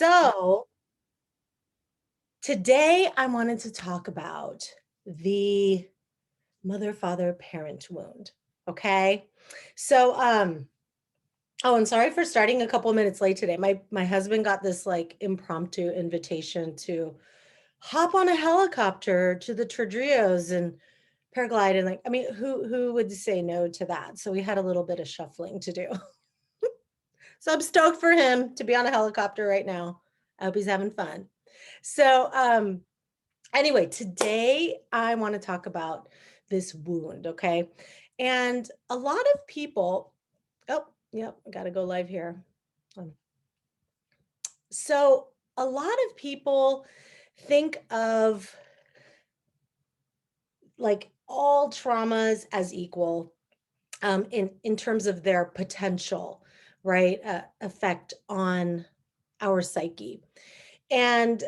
So today I wanted to talk about the mother, father, parent wound. Okay. So, oh, and sorry for starting a couple minutes late today. My husband got this like impromptu invitation to hop on a helicopter to the Tadrios and paraglide. And like, I mean, who would say no to that? So we had a little bit of shuffling to do. So I'm stoked for him to be on a helicopter right now. I hope he's having fun. So, anyway, today I want to talk about this wound, okay? And a lot of people, oh, yep, I got to go live here. Um, So, a lot of people think of like all traumas as equal in terms of their potential, right? Effect on our psyche. And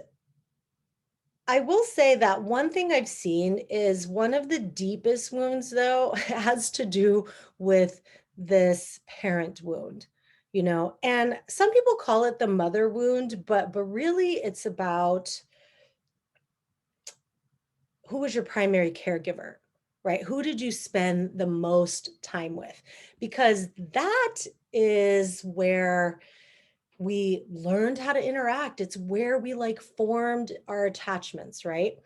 I will say that one thing I've seen is one of the deepest wounds, though, has to do with this parent wound, and some people call it the mother wound, but really it's about who was your primary caregiver, right? Who did you spend the most time with? Because that is where we learned how to interact. It's where we like formed our attachments, right?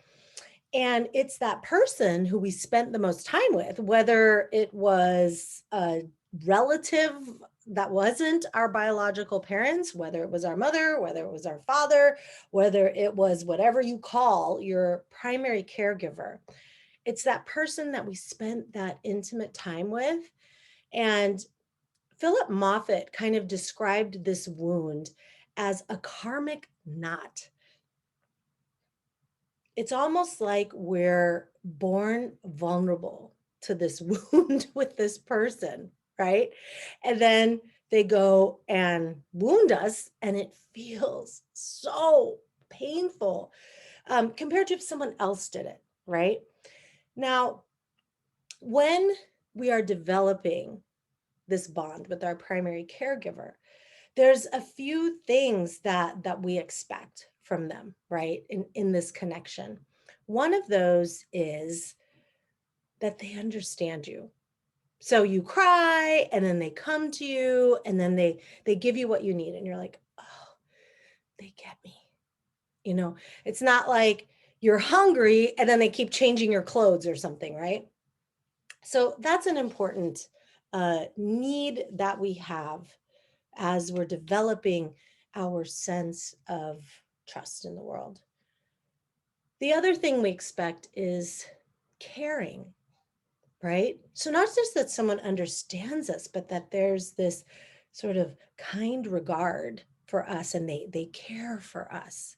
And it's that person who we spent the most time with, whether it was a relative that wasn't our biological parents, whether it was our mother, whether it was our father, whether it was whatever you call your primary caregiver. It's that person that we spent that intimate time with. And Philip Moffat kind of described this wound as a karmic knot. It's almost like we're born vulnerable to this wound with this person, right? And then they go and wound us, and it feels so painful compared to if someone else did it, right? Now, when we are developing this bond with our primary caregiver, there's a few things that we expect from them, right? In this connection. One of those is that they understand you. So you cry and then they come to you and then they give you what you need and you're like, "Oh, they get me." It's not like you're hungry and then they keep changing your clothes or something, right? So that's an important need that we have as we're developing our sense of trust in the world. The other thing we expect is caring, right? So, not just that someone understands us, but that there's this sort of kind regard for us and they care for us.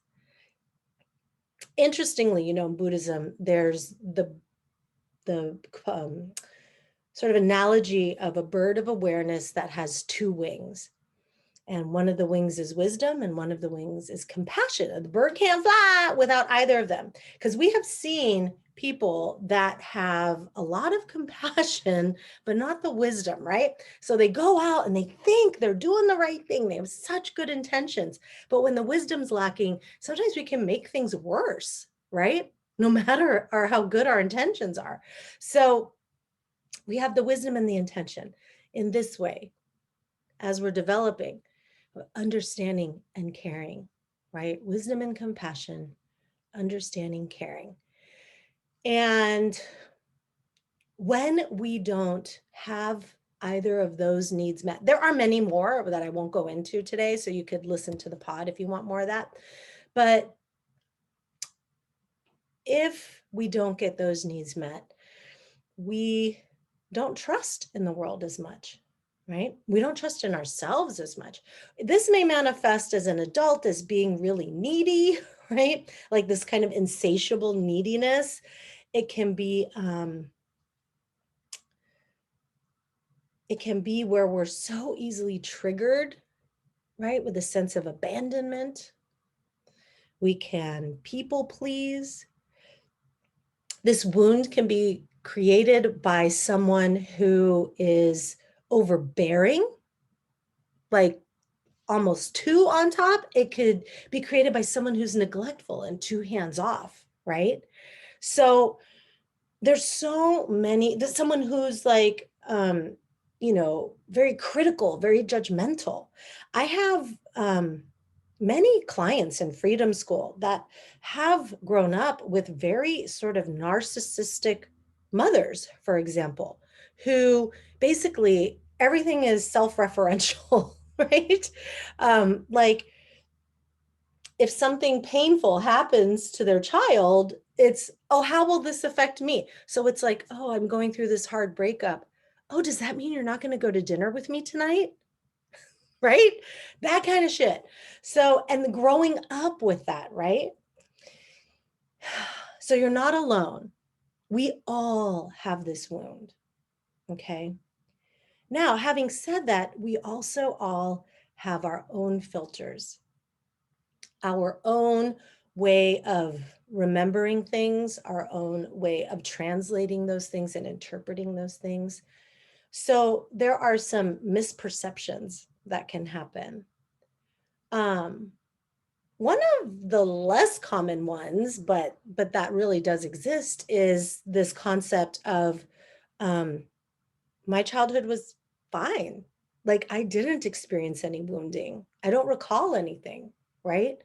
Interestingly, in Buddhism, there's the sort of analogy of a bird of awareness that has two wings. And one of the wings is wisdom, and one of the wings is compassion. And the bird can't fly without either of them. Because we have seen people that have a lot of compassion, but not the wisdom, right? So they go out and they think they're doing the right thing. They have such good intentions. But when the wisdom's lacking, sometimes we can make things worse, right? No matter how good our intentions are. So we have the wisdom and the intention in this way as we're developing understanding and caring, right? Wisdom and compassion, understanding, caring. And when we don't have either of those needs met, there are many more that I won't go into today. So you could listen to the pod if you want more of that. But if we don't get those needs met, we don't trust in the world as much, right? We don't trust in ourselves as much. This may manifest as an adult as being really needy, right? Like this kind of insatiable neediness. It can be where we're so easily triggered, right? With a sense of abandonment. We can people please. This wound can be created by someone who is overbearing, like almost too on top. It could be created by someone who's neglectful and too hands off, right? So there's so many, there's someone who's like, very critical, very judgmental. I have many clients in Freedom School that have grown up with very sort of narcissistic mothers, for example, who basically everything is self-referential, right? Like if something painful happens to their child, it's, oh, how will this affect me? So it's like, oh, I'm going through this hard breakup. Oh, does that mean you're not going to go to dinner with me tonight? Right? That kind of shit. So, and growing up with that, right? So you're not alone. We all have this wound. Okay. Now, having said that, we also all have our own filters, our own way of remembering things, our own way of translating those things and interpreting those things. So there are some misperceptions that can happen. One of the less common ones, but that really does exist, is this concept of um, my childhood was fine. Like I didn't experience any wounding. I don't recall anything, right?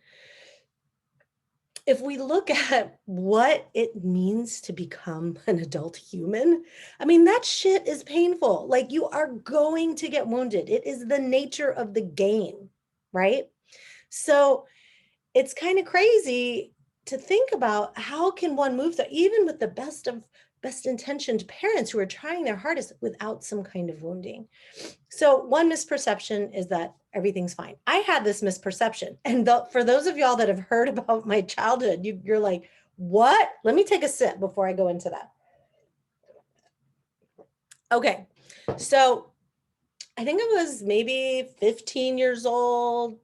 If we look at what it means to become an adult human, I mean, that shit is painful. Like you are going to get wounded. It is the nature of the game, right? So it's kind of crazy to think about how can one move that even with the best intentioned parents who are trying their hardest without some kind of wounding. So one misperception is that everything's fine. I had this misperception. And for those of y'all that have heard about my childhood, you're like, what? Let me take a sip before I go into that. Okay. So I think I was maybe 15 years old.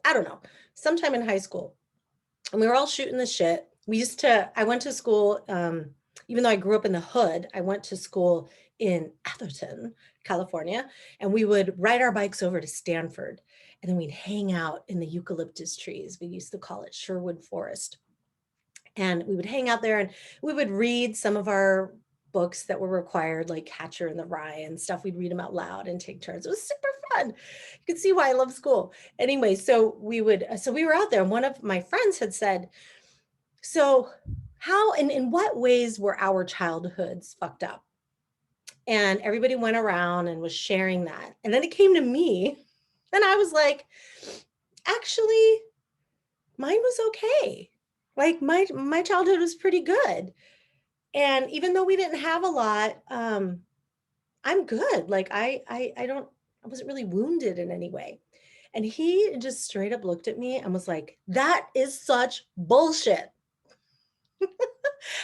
I don't know, sometime in high school. And we were all shooting the shit. I went to school, even though I grew up in the hood, I went to school in Atherton, California, and we would ride our bikes over to Stanford. And then we'd hang out in the eucalyptus trees. We used to call it Sherwood Forest. And we would hang out there and we would read some of our books that were required, like Catcher in the Rye and stuff. We'd read them out loud and take turns. It was super fun. You could see why I love school. Anyway, so we were out there, and one of my friends had said, so how and in what ways were our childhoods fucked up? And everybody went around and was sharing that. And then it came to me, and I was like, actually, mine was okay. Like my childhood was pretty good. And even though we didn't have a lot, I'm good. Like I wasn't really wounded in any way. And he just straight up looked at me and was like, that is such bullshit.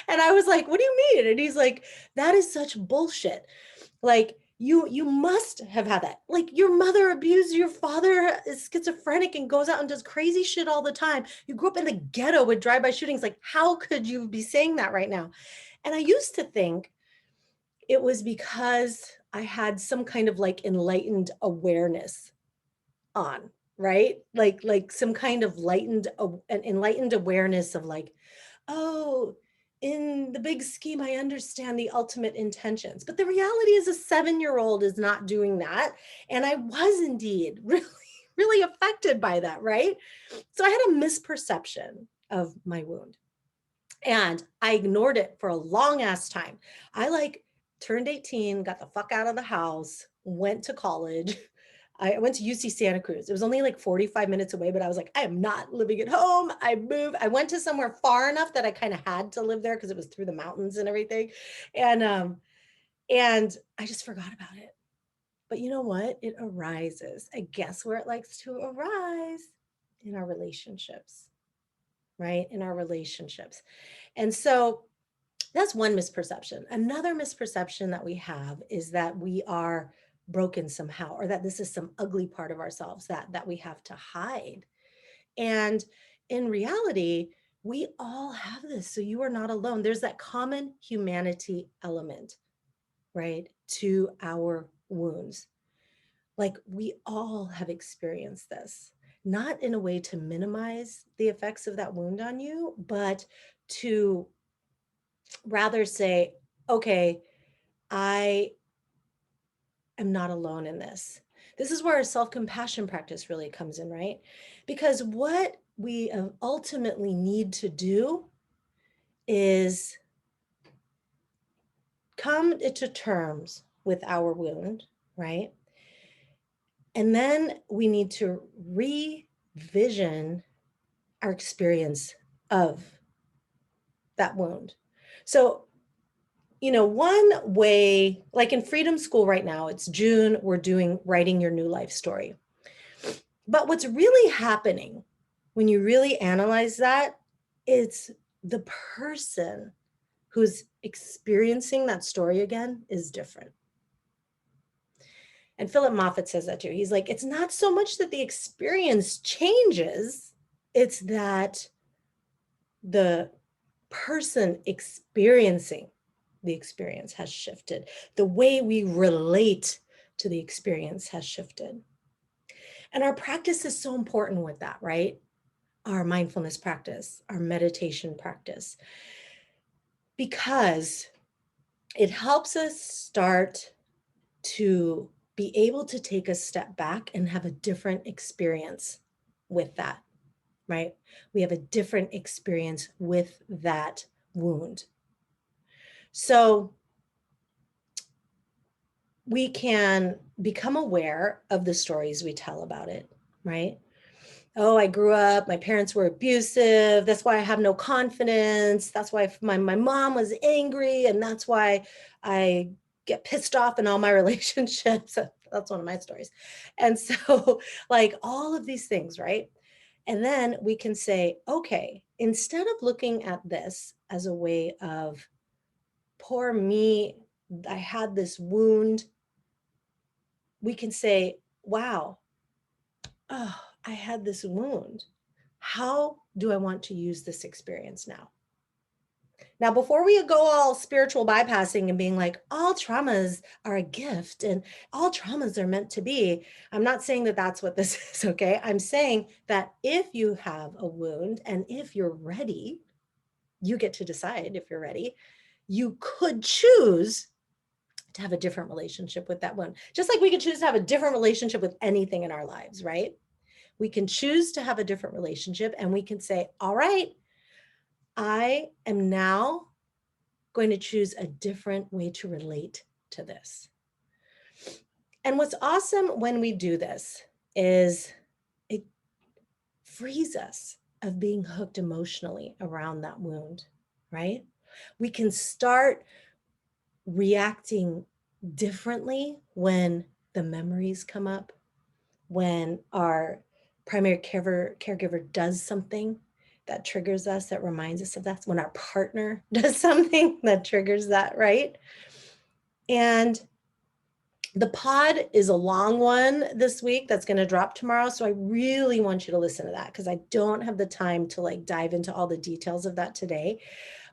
And I was like, what do you mean? And he's like, that is such bullshit. Like you must have had that. Like your mother abused, your father is schizophrenic and goes out and does crazy shit all the time. You grew up in the ghetto with drive-by shootings. Like, how could you be saying that right now? And I used to think it was because I had some kind of like enlightened awareness on, right? Like some kind of an enlightened awareness of like, oh, in the big scheme, I understand the ultimate intentions. But the reality is a 7-year-old is not doing that. And I was indeed really, really affected by that, right? So I had a misperception of my wound. And I ignored it for a long ass time. I like turned 18, got the fuck out of the house, went to college. I went to UC Santa Cruz. It was only like 45 minutes away, but I was like, I am not living at home. I moved. I went to somewhere far enough that I kind of had to live there because it was through the mountains and everything. And I just forgot about it. But you know what? It arises. I guess where it likes to arise in our relationships, right? In our relationships. And so that's one misperception. Another misperception that we have is that we are broken somehow, or that this is some ugly part of ourselves that we have to hide. And in reality, we all have this. So you are not alone. There's that common humanity element, right, to our wounds. like we all have experienced this, not in a way to minimize the effects of that wound on you, but to rather say, okay, I am not alone in this. This is where our self-compassion practice really comes in, right? Because what we ultimately need to do is come to terms with our wound, right? And then we need to revision our experience of that wound. So, one way, like in Freedom School right now, it's June, we're doing writing your new life story. But what's really happening when you really analyze that, it's the person who's experiencing that story again is different. And Philip Moffat says that too. He's like, it's not so much that the experience changes, it's that the person experiencing the experience has shifted. The way we relate to the experience has shifted. And our practice is so important with that, right? Our mindfulness practice, our meditation practice, because it helps us start to be able to take a step back and have a different experience with that, right? We have a different experience with that wound. So we can become aware of the stories we tell about it, right? Oh, I grew up, my parents were abusive. That's why I have no confidence. That's why my mom was angry. And that's why I get pissed off in all my relationships. That's one of my stories. And so, like all of these things, right? And then we can say, okay, instead of looking at this as a way of poor me, I had this wound, we can say, wow, oh, I had this wound. How do I want to use this experience now? Now, before we go all spiritual bypassing and being like, all traumas are a gift and all traumas are meant to be, I'm not saying that that's what this is, okay? I'm saying that if you have a wound and if you're ready, you get to decide if you're ready. You could choose to have a different relationship with that wound, just like we could choose to have a different relationship with anything in our lives, right? We can choose to have a different relationship and we can say, all right, I am now going to choose a different way to relate to this. And what's awesome when we do this is it frees us of being hooked emotionally around that wound, right? We can start reacting differently when the memories come up, when our primary caregiver does something that triggers us, that reminds us of that, when our partner does something that triggers that, right? And the pod is a long one this week that's going to drop tomorrow. So I really want you to listen to that because I don't have the time to like dive into all the details of that today.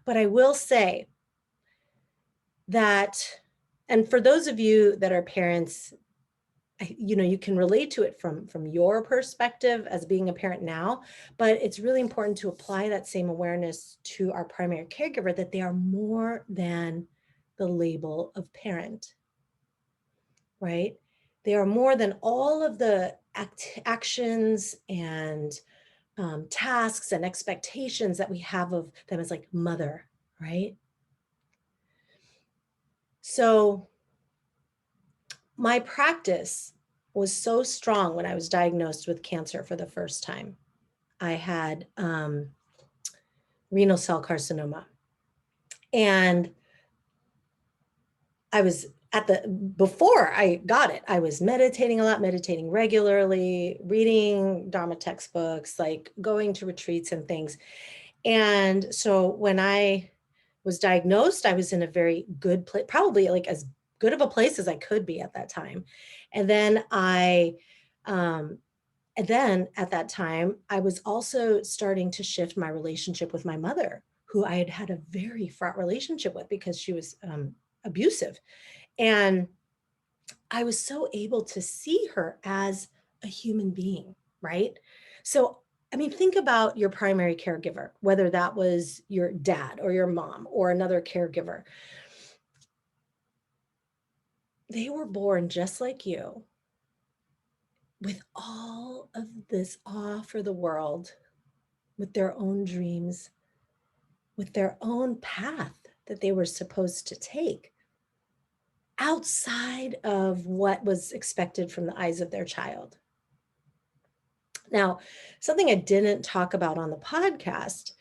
But I will say that, and for those of you that are parents, you can relate to it from your perspective as being a parent now, but it's really important to apply that same awareness to our primary caregiver, that they are more than the label of parent, right? They are more than all of the actions and tasks and expectations that we have of them as like mother, right? So my practice was so strong when I was diagnosed with cancer for the first time. I had renal cell carcinoma. And I was before I got it, I was meditating a lot, meditating regularly, reading Dharma textbooks, like going to retreats and things. And so when I was diagnosed, I was in a very good place, probably like as good of a place as I could be at that time. And then and then at that time, I was also starting to shift my relationship with my mother, who I had had a very fraught relationship with because she was abusive. And I was so able to see her as a human being, right? So, I mean, think about your primary caregiver, whether that was your dad or your mom or another caregiver. They were born just like you with all of this awe for the world, with their own dreams, with their own path that they were supposed to take outside of what was expected from the eyes of their child. Now, something I didn't talk about on the podcast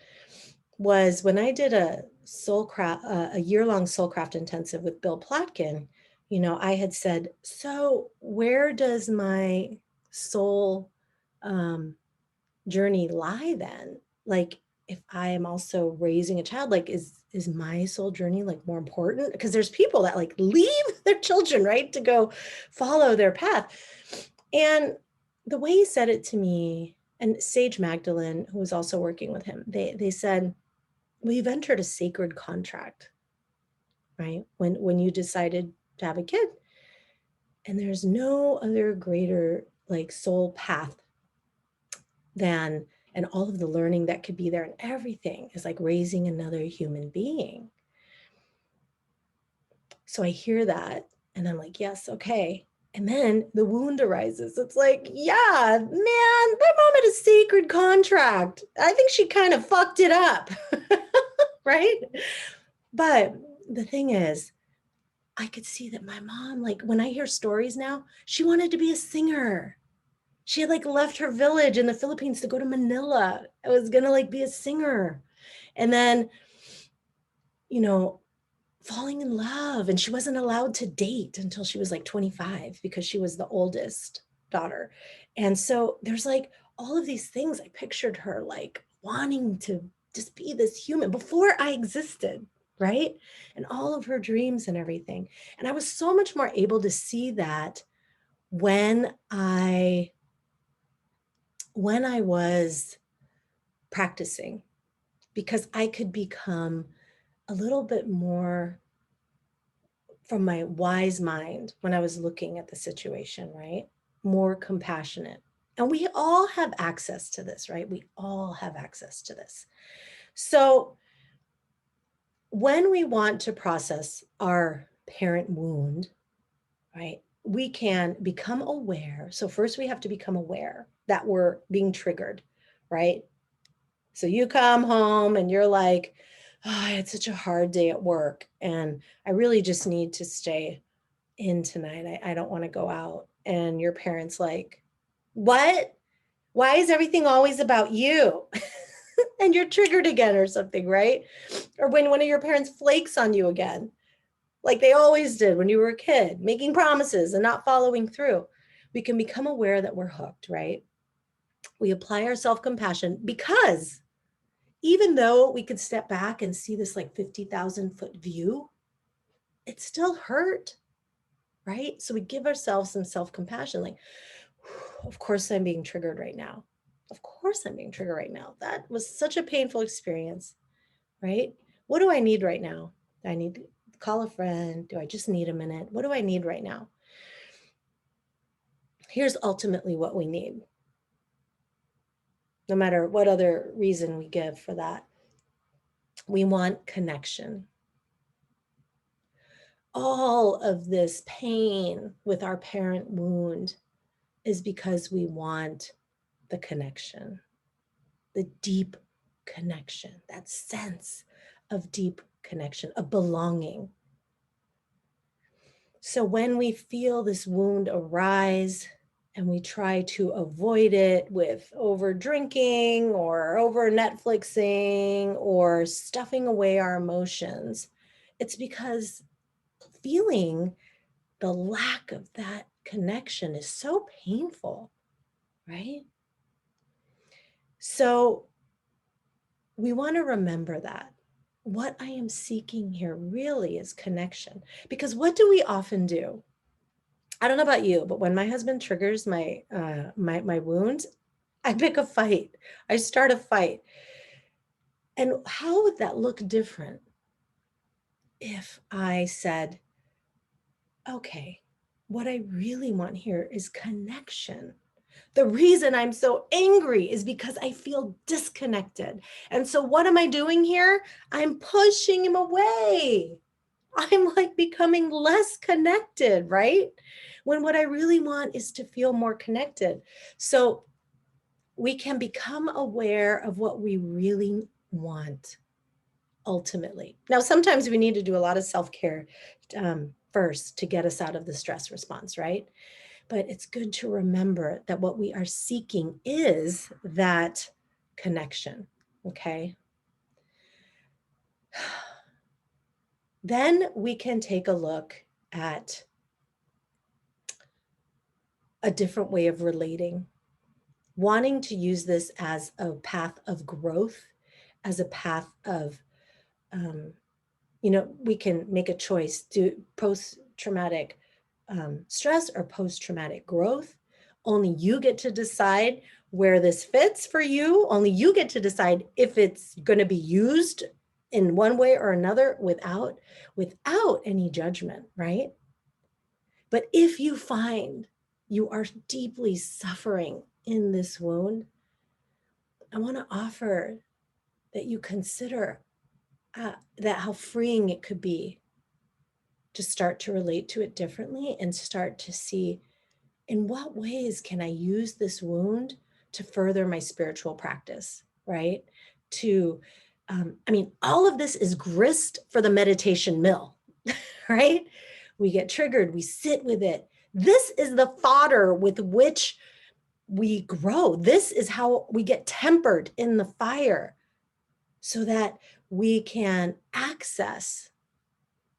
was when I did a year-long Soulcraft intensive with Bill Plotkin. I had said, so where does my soul um, journey lie then? Like, if I am also raising a child, like, is my soul journey like more important? Because there's people that like leave their children, right, to go follow their path. And the way he said it to me, and Sage Magdalene, who was also working with him, they said, we've entered a sacred contract, right? When you decided to have a kid, and there's no other greater like soul path than, and all of the learning that could be there, and everything is like raising another human being. So I hear that and I'm like, yes, okay. And then the wound arises. It's like, yeah, man, my mom had a sacred contract. I think she kind of fucked it up. Right? But the thing is, I could see that my mom, like when I hear stories now, she wanted to be a singer. She had like left her village in the Philippines to go to Manila. I was gonna like be a singer. And then, you know, falling in love. And she wasn't allowed to date until she was like 25 because she was the oldest daughter. And so there's like all of these things. I pictured her like wanting to just be this human before I existed, right? And all of her dreams and everything. And I was so much more able to see that when I was practicing, because I could become a little bit more from my wise mind when I was looking at the situation, right? More compassionate. And we all have access to this, right? We all have access to this. So when we want to process our parent wound, right, we can become aware. So first we have to become aware that we're being triggered, right? So you come home and you're like, oh, I had such a hard day at work and I really just need to stay in tonight. I don't want to go out. And your parents like, what? Why is everything always about you? And you're triggered again or something, right? Or when one of your parents flakes on you again, like they always did when you were a kid, making promises and not following through. We can become aware that we're hooked, right? We apply our self-compassion because even though we could step back and see this like 50,000-foot view, it still hurt, right? So we give ourselves some self-compassion, like, of course I'm being triggered right now. Of course I'm being triggered right now. That was such a painful experience, right? What do I need right now? Do I need to call a friend? Do I just need a minute? What do I need right now? Here's ultimately what we need, no matter what other reason we give for that. We want connection. All of this pain with our parent wound is because we want the connection, the deep connection, that sense of deep connection, of belonging. So when we feel this wound arise and we try to avoid it with over drinking or over Netflixing or stuffing away our emotions, it's because feeling the lack of that connection is so painful, right? So we want to remember that what I am seeking here really is connection. Because what do we often do? I don't know about you, but when my husband triggers my wounds, I pick a fight. I start a fight. And how would that look different if I said, okay, what I really want here is connection. The reason I'm so angry is because I feel disconnected. And so what am I doing here? I'm pushing him away. I'm like becoming less connected, right? When what I really want is to feel more connected. So we can become aware of what we really want ultimately. Now, sometimes we need to do a lot of self-care first to get us out of the stress response, right? But it's good to remember that what we are seeking is that connection, okay? Then we can take a look at a different way of relating, wanting to use this as a path of growth, as a path of, we can make a choice: do post-traumatic stress or post-traumatic growth. Only you get to decide where this fits for you. Only you get to decide if it's going to be used in one way or another without any judgment, right? But if you find you are deeply suffering in this wound, I want to offer that you consider that how freeing it could be to start to relate to it differently and start to see, in what ways can I use this wound to further my spiritual practice, right? All of this is grist for the meditation mill, right? We get triggered, we sit with it. This is the fodder with which we grow. This is how we get tempered in the fire so that we can access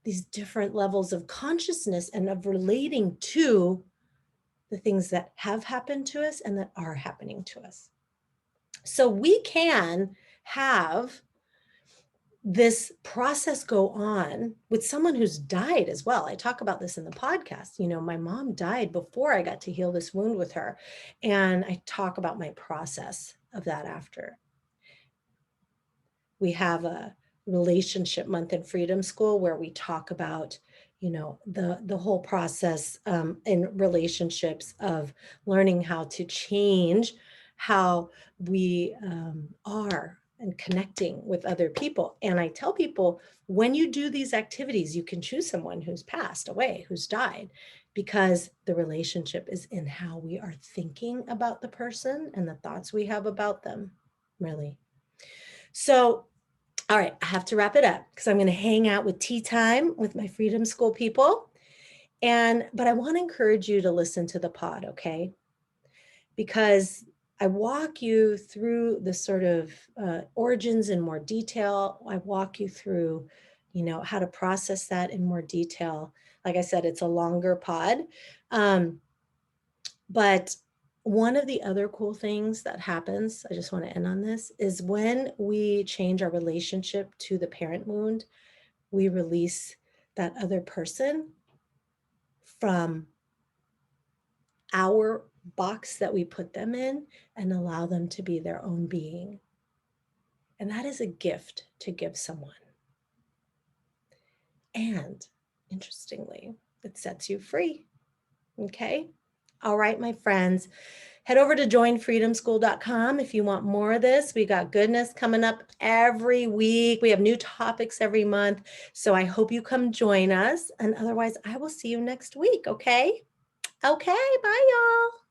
these different levels of consciousness and of relating to the things that have happened to us and that are happening to us. So we can have this process go on with someone who's died as well. I talk about this in the podcast. My mom died before I got to heal this wound with her. And I talk about my process of that after. We have a relationship month in Freedom School where we talk about the whole process in relationships of learning how to change how we are and connecting with other people. And I tell people, when you do these activities, you can choose someone who's passed away, who's died, because the relationship is in how we are thinking about the person and the thoughts we have about them, really. So, all right, I have to wrap it up because I'm going to hang out with tea time with my Freedom School people. But I want to encourage you to listen to the pod, okay? Because I walk you through the sort of origins in more detail. I walk you through, how to process that in more detail. Like I said, it's a longer pod. But one of the other cool things that happens, I just want to end on this, is when we change our relationship to the parent wound, we release that other person from our box that we put them in and allow them to be their own being. And that is a gift to give someone. And interestingly, it sets you free. Okay? All right, my friends. Head over to joinfreedomschool.com if you want more of this. We got goodness coming up every week. We have new topics every month. So I hope you come join us. And otherwise, I will see you next week. Okay? Okay. Bye, y'all.